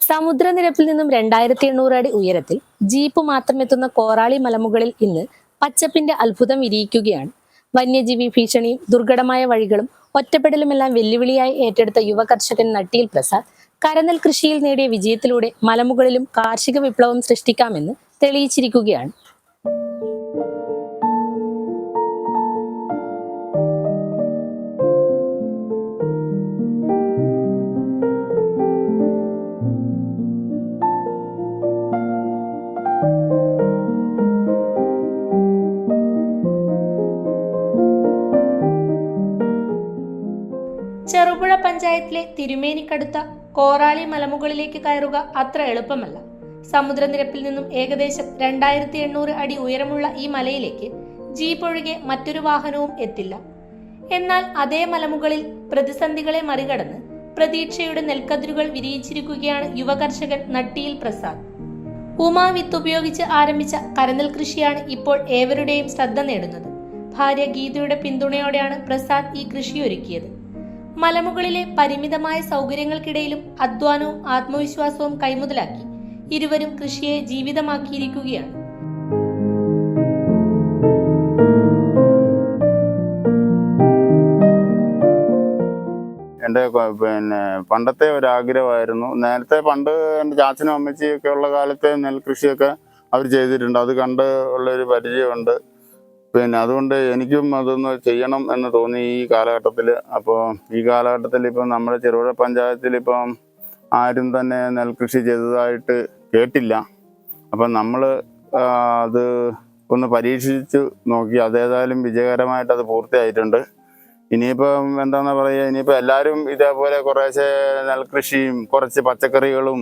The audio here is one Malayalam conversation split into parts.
സമുദ്രനിരപ്പിൽ നിന്നും 2800 അടി ഉയരത്തിൽ ജീപ്പ് മാത്രം എത്തുന്ന കോറാളി മലമുകളിൽ ഇന്ന് പച്ചപ്പിന്റെ അത്ഭുതം വിരിയിക്കുകയാണ്. വന്യജീവി ഭീഷണിയും ദുർഘടമായ വഴികളും ഒറ്റപ്പെടലുമെല്ലാം വെല്ലുവിളിയായി ഏറ്റെടുത്ത യുവ കർഷകൻ നട്ടിയിൽ പ്രസാദ് കരനെൽ കൃഷിയിൽ നേടിയ വിജയത്തിലൂടെ മലമുകളിലും കാർഷിക വിപ്ലവം സൃഷ്ടിക്കാമെന്ന് തെളിയിച്ചിരിക്കുകയാണ്. ചെറുപുഴ പഞ്ചായത്തിലെ തിരുമേനിക്കടുത്ത കോറാളി മലമുകളിലേക്ക് കയറുക അത്ര എളുപ്പമല്ല. സമുദ്രനിരപ്പിൽ നിന്നും ഏകദേശം 2800 അടി ഉയരമുള്ള ഈ മലയിലേക്ക് ജീപ്പ് ഒഴികെ മറ്റൊരു വാഹനവും എത്തില്ല. എന്നാൽ അതേ മലമുകളിൽ പ്രതിസന്ധികളെ മറികടന്ന് പ്രതീക്ഷയുടെ നെൽക്കതിരുകൾ വിരിയിച്ചിരിക്കുകയാണ് യുവകർഷകൻ നട്ടിയിൽ പ്രസാദ്. ഉമാ വിത്ത് ഉപയോഗിച്ച് ആരംഭിച്ച കരനെൽ കൃഷിയാണ് ഇപ്പോൾ ഏവരുടെയും ശ്രദ്ധ നേടുന്നത്. ഭാര്യ ഗീതയുടെ പിന്തുണയോടെയാണ് പ്രസാദ് ഈ കൃഷി ഒരുക്കിയത്. മലമുകളിലെ പരിമിതമായ സൗകര്യങ്ങൾക്കിടയിലും അധ്വാനവും ആത്മവിശ്വാസവും കൈമുതലാക്കി ഇരുവരും കൃഷിയെ ജീവിതമാക്കിയിരിക്കുകയാണ്. എൻ്റെ പണ്ടത്തെ ഒരാഗ്രഹമായിരുന്നു. നേരത്തെ പണ്ട് എൻ്റെ ചാച്ചനും അമ്മച്ചിയൊക്കെ ഉള്ള കാലത്തെ നെൽകൃഷിയൊക്കെ അവർ ചെയ്തിട്ടുണ്ട്. അത് കണ്ട് ഉള്ളൊരു പരിചയമുണ്ട്. അതുകൊണ്ട് എനിക്കും അതൊന്ന് ചെയ്യണം എന്ന് തോന്നി ഈ കാലഘട്ടത്തിൽ. അപ്പോൾ ഈ കാലഘട്ടത്തിൽ ഇപ്പം നമ്മുടെ ചെറുപുഴ പഞ്ചായത്തിൽ ഇപ്പം ആരും തന്നെ നെൽകൃഷി ചെയ്തതായിട്ട് കേട്ടില്ല. അപ്പം നമ്മൾ അത് ഒന്ന് പരീക്ഷിച്ച് നോക്കി. അതേതായാലും വിജയകരമായിട്ട് അത് പൂർത്തിയായിട്ടുണ്ട്. ഇനിയിപ്പം എന്താണെന്ന് പറയുക, ഇനിയിപ്പോൾ എല്ലാവരും ഇതേപോലെ കുറേശ്ശെ നെൽകൃഷിയും കുറച്ച് പച്ചക്കറികളും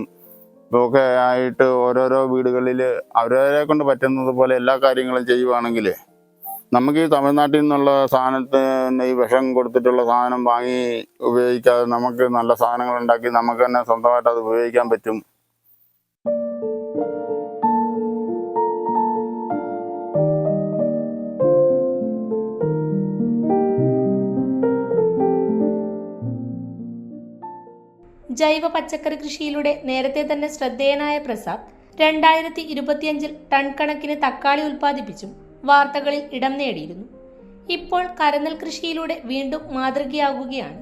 ഒക്കെ ആയിട്ട് ഓരോരോ വീടുകളിൽ അവരവരെ കൊണ്ട് പറ്റുന്നത് പോലെ എല്ലാ കാര്യങ്ങളും ചെയ്യുവാണെങ്കിൽ നമുക്ക് ഈ തമിഴ്നാട്ടിൽ നിന്നുള്ള സാധനത്തിന് ഈ വിഷം കൊടുത്തിട്ടുള്ള സാധനം വാങ്ങി ഉപയോഗിക്കാതെ നമുക്ക് നല്ല സാധനങ്ങൾ ഉണ്ടാക്കി നമുക്ക് തന്നെ സ്വന്തമായിട്ട് അത് ഉപയോഗിക്കാൻ പറ്റും. ജൈവ പച്ചക്കറി കൃഷിയിലൂടെ നേരത്തെ തന്നെ ശ്രദ്ധേയനായ പ്രസാദ് 2025 ടൺ കണക്കിന് തക്കാളി ഉൽപ്പാദിപ്പിച്ചും വാർത്തകളിൽ ഇടം നേടിയിരുന്നു. ഇപ്പോൾ കരനെൽ കൃഷിയിലൂടെ വീണ്ടും മാതൃകയാകുകയാണ്.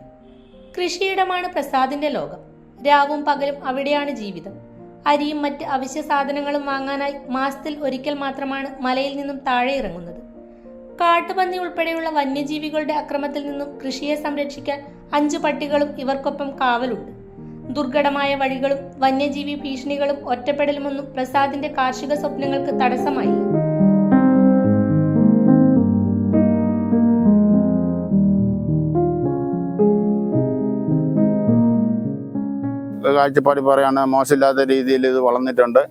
കൃഷിയിടമാണ് പ്രസാദിന്റെ ലോകം. രാവും പകലും അവിടെയാണ് ജീവിതം. അരിയും മറ്റ് അവശ്യ സാധനങ്ങളും വാങ്ങാനായി മാസത്തിൽ ഒരിക്കൽ മാത്രമാണ് മലയിൽ നിന്നും താഴെ ഇറങ്ങുന്നത്. കാട്ടുപന്നി ഉൾപ്പെടെയുള്ള വന്യജീവികളുടെ അക്രമത്തിൽ നിന്നും കൃഷിയെ സംരക്ഷിക്കാൻ 5 പട്ടികളും ഇവർക്കൊപ്പം കാവലുണ്ട്. ദുർഘടമായ വഴികളും വന്യജീവി ഭീഷണികളും ഒറ്റപ്പെടലുമൊന്നും പ്രസാദിന്റെ കാർഷിക സ്വപ്നങ്ങൾക്ക് തടസ്സമായില്ല. കാഴ്ചപ്പാടി പറയുകയാണെങ്കിൽ മോശമില്ലാത്ത രീതിയിൽ ഇത് വളർന്നിട്ടുണ്ട്.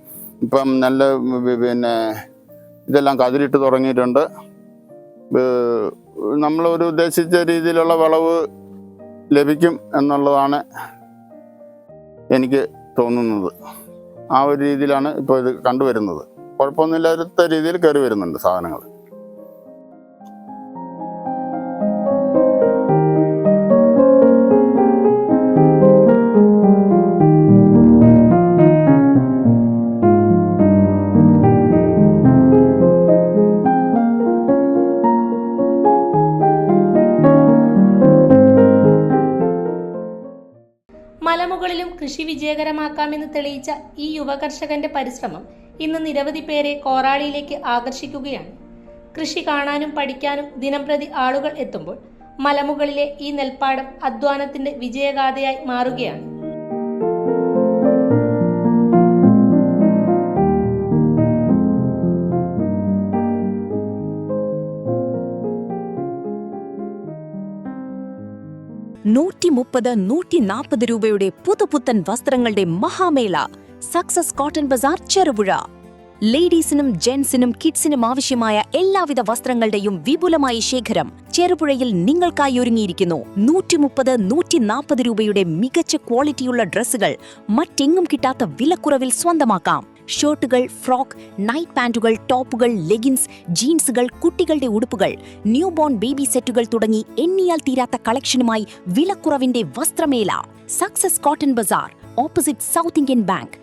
ഇപ്പം നല്ല ഇതെല്ലാം കതിരിട്ട് തുടങ്ങിയിട്ടുണ്ട്. നമ്മളൊരു ഉദ്ദേശിച്ച രീതിയിലുള്ള വിളവ് ലഭിക്കും എന്നുള്ളതാണ് എനിക്ക് തോന്നുന്നത്. ആ ഒരു രീതിയിലാണ് ഇപ്പോൾ ഇത് കണ്ടുവരുന്നത്. കുഴപ്പമൊന്നുമില്ലാത്ത രീതിയിൽ കയറി വരുന്നുണ്ട് സാധനങ്ങൾ. മലമുകളിലും കൃഷി വിജയകരമാക്കാമെന്ന് തെളിയിച്ച ഈ യുവകർഷകന്റെ പരിശ്രമം ഇന്ന് നിരവധി പേരെ കോറാളിയിലേക്ക് ആകർഷിക്കുകയാണ്. കൃഷി കാണാനും പഠിക്കാനും ദിനംപ്രതി ആളുകൾ എത്തുമ്പോൾ മലമുകളിലെ ഈ നെൽപ്പാടം അധ്വാനത്തിന്റെ വിജയഗാഥയായി മാറുകയാണ്. രൂപയുടെ പുതുപുത്തൻ വസ്ത്രങ്ങളുടെ മഹാമേള സക്സസ് കോട്ടൺ ബസാർ ചെറുപുഴ. ലേഡീസിനും ജെന്റ്സിനും കിഡ്സിനും ആവശ്യമായ എല്ലാവിധ വസ്ത്രങ്ങളുടെയും വിപുലമായ ശേഖരം ചെറുപുഴയിൽ നിങ്ങൾക്കായി ഒരുങ്ങിയിരിക്കുന്നു. 130-140 രൂപയുടെ മികച്ച ക്വാളിറ്റിയുള്ള ഡ്രസ്സുകൾ മറ്റെങ്ങും കിട്ടാത്ത വിലക്കുറവിൽ സ്വന്തമാക്കാം. ഷർട്ടുകൾ, ഫ്രോക്ക്, നൈറ്റ് പാന്റുകൾ, ടോപ്പുകൾ, ലെഗിൻസ്, ജീൻസുകൾ, കുട്ടികളുടെ ഉടുപ്പുകൾ, ന്യൂ ബോൺ ബേബി സെറ്റുകൾ തുടങ്ങി എണ്ണിയാൽ തീരാത്ത കളക്ഷനുമായി വിലക്കുറവിന്റെ വസ്ത്രമേള സക്സസ് കോട്ടൺ ബസാർ ഓപ്പോസിറ്റ് സൗത്ത് ഇന്ത്യൻ ബാങ്ക്,